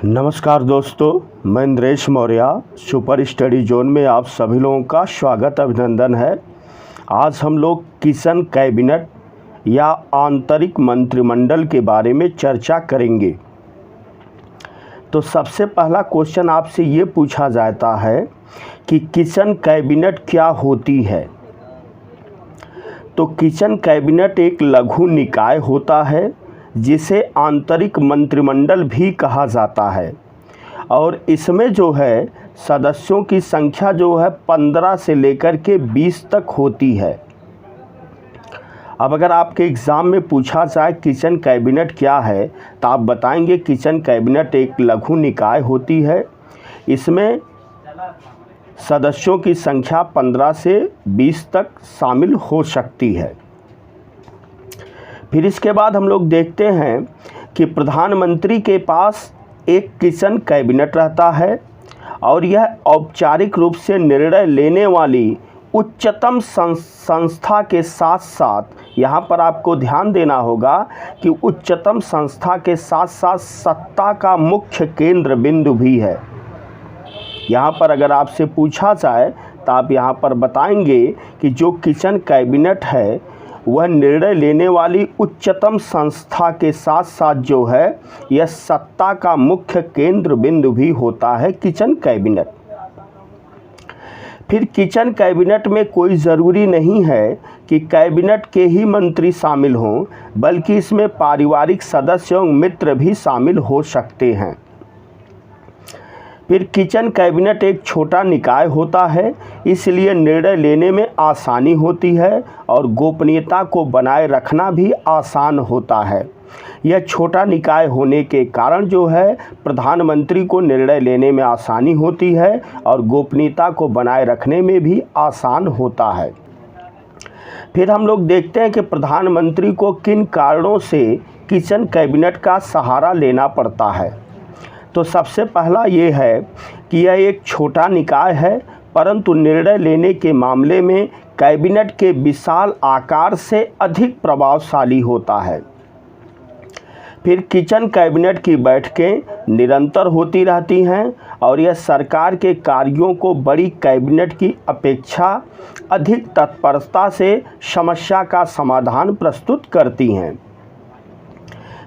नमस्कार दोस्तों, मैं Indresh Maurya. Super study zone में आप सभी लोगों का स्वागत अभिनंदन है। आज हम लोग किशन कैबिनेट या आंतरिक मंत्रिमंडल के बारे में चर्चा करेंगे। तो सबसे पहला क्वेश्चन आपसे ये पूछा जाता है कि किशन कैबिनेट क्या होती है। तो किशन कैबिनेट एक लघु निकाय होता है जिसे आंतरिक मंत्रिमंडल भी कहा जाता है और इसमें जो है सदस्यों की संख्या जो है 15 से लेकर के 20 तक होती है। अब अगर आपके एग्ज़ाम में पूछा जाए किशन कैबिनेट क्या है तो आप बताएंगे किशन कैबिनेट एक लघु निकाय होती है। इसमें सदस्यों की संख्या 15 से 20 तक शामिल हो सकती है। फिर इसके बाद हम लोग देखते हैं कि प्रधानमंत्री के पास एक किशन कैबिनेट रहता है और यह औपचारिक रूप से निर्णय लेने वाली उच्चतम संस्था के साथ साथ यहाँ पर आपको ध्यान देना होगा कि उच्चतम संस्था के साथ साथ सत्ता का मुख्य केंद्र बिंदु भी है। यहाँ पर अगर आपसे पूछा जाए तो आप यहाँ पर बताएंगे कि जो किशन कैबिनेट है वह निर्णय लेने वाली उच्चतम संस्था के साथ साथ जो है यह सत्ता का मुख्य केंद्र बिंदु भी होता है किशन कैबिनेट। फिर किशन कैबिनेट में कोई ज़रूरी नहीं है कि कैबिनेट के ही मंत्री शामिल हों, बल्कि इसमें पारिवारिक सदस्य और मित्र भी शामिल हो सकते हैं। फिर किशन कैबिनेट एक छोटा निकाय होता है, इसलिए निर्णय लेने में आसानी होती है और गोपनीयता को बनाए रखना भी आसान होता है। यह छोटा निकाय होने के कारण जो है प्रधानमंत्री को निर्णय लेने में आसानी होती है और गोपनीयता को बनाए रखने में भी आसान होता है। फिर हम लोग देखते हैं कि प्रधानमंत्री को किन कारणों से किशन कैबिनेट का सहारा लेना पड़ता है। तो सबसे पहला ये है कि यह एक छोटा निकाय है, परंतु निर्णय लेने के मामले में कैबिनेट के विशाल आकार से अधिक प्रभावशाली होता है। फिर किशन कैबिनेट की बैठकें निरंतर होती रहती हैं और यह सरकार के कार्यों को बड़ी कैबिनेट की अपेक्षा अधिक तत्परता से समस्या का समाधान प्रस्तुत करती हैं।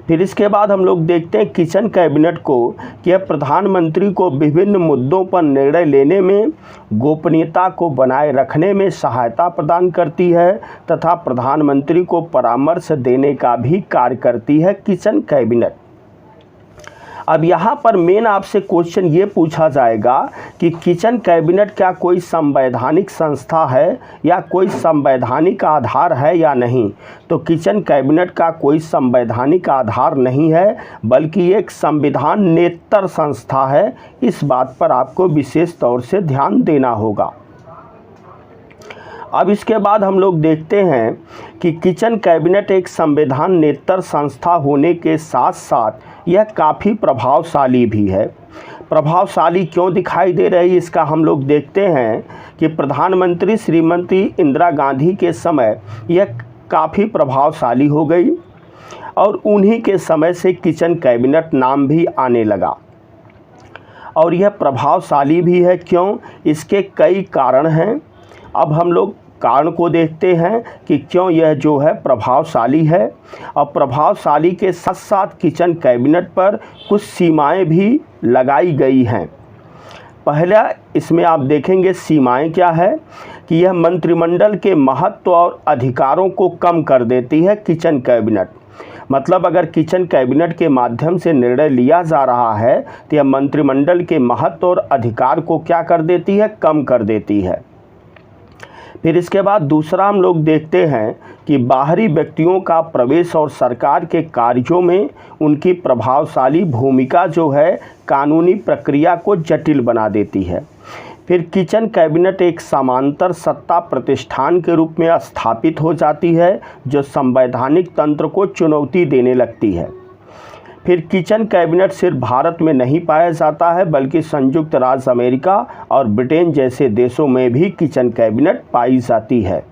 फिर इसके बाद हम लोग देखते हैं किशन कैबिनेट को कि यह प्रधानमंत्री को विभिन्न मुद्दों पर निर्णय लेने में गोपनीयता को बनाए रखने में सहायता प्रदान करती है तथा प्रधानमंत्री को परामर्श देने का भी कार्य करती है किशन कैबिनेट। अब यहाँ पर मेन आपसे क्वेश्चन ये पूछा जाएगा कि किशन कैबिनेट क्या कोई संवैधानिक संस्था है या कोई संवैधानिक आधार है या नहीं। तो किशन कैबिनेट का कोई संवैधानिक आधार नहीं है, बल्कि एक संविधान नेतर संस्था है। इस बात पर आपको विशेष तौर से ध्यान देना होगा। अब इसके बाद हम लोग देखते हैं कि किशन कैबिनेट एक संविधान नेतर संस्था होने के साथ साथ यह काफ़ी प्रभावशाली भी है। प्रभावशाली क्यों दिखाई दे रही है इसका हम लोग देखते हैं कि प्रधानमंत्री श्रीमती इंदिरा गांधी के समय यह काफ़ी प्रभावशाली हो गई और उन्हीं के समय से किशन कैबिनेट नाम भी आने लगा। और यह प्रभावशाली भी है क्यों, इसके कई कारण हैं। अब हम लोग कारण को देखते हैं कि क्यों यह जो है प्रभावशाली है। और प्रभावशाली के साथ साथ किशन कैबिनेट पर कुछ सीमाएं भी लगाई गई हैं। पहला इसमें आप देखेंगे सीमाएं क्या है कि यह मंत्रिमंडल के महत्व और अधिकारों को कम कर देती है किशन कैबिनेट। मतलब अगर किशन कैबिनेट के माध्यम से निर्णय लिया जा रहा है तो यह मंत्रिमंडल के महत्व और अधिकार को क्या कर देती है, कम कर देती है। फिर इसके बाद दूसरा हम लोग देखते हैं कि बाहरी व्यक्तियों का प्रवेश और सरकार के कार्यों में उनकी प्रभावशाली भूमिका जो है कानूनी प्रक्रिया को जटिल बना देती है। फिर किशन कैबिनेट एक समांतर सत्ता प्रतिष्ठान के रूप में स्थापित हो जाती है जो संवैधानिक तंत्र को चुनौती देने लगती है। फिर किशन कैबिनेट सिर्फ भारत में नहीं पाया जाता है, बल्कि संयुक्त राज्य अमेरिका और ब्रिटेन जैसे देशों में भी किशन कैबिनेट पाई जाती है।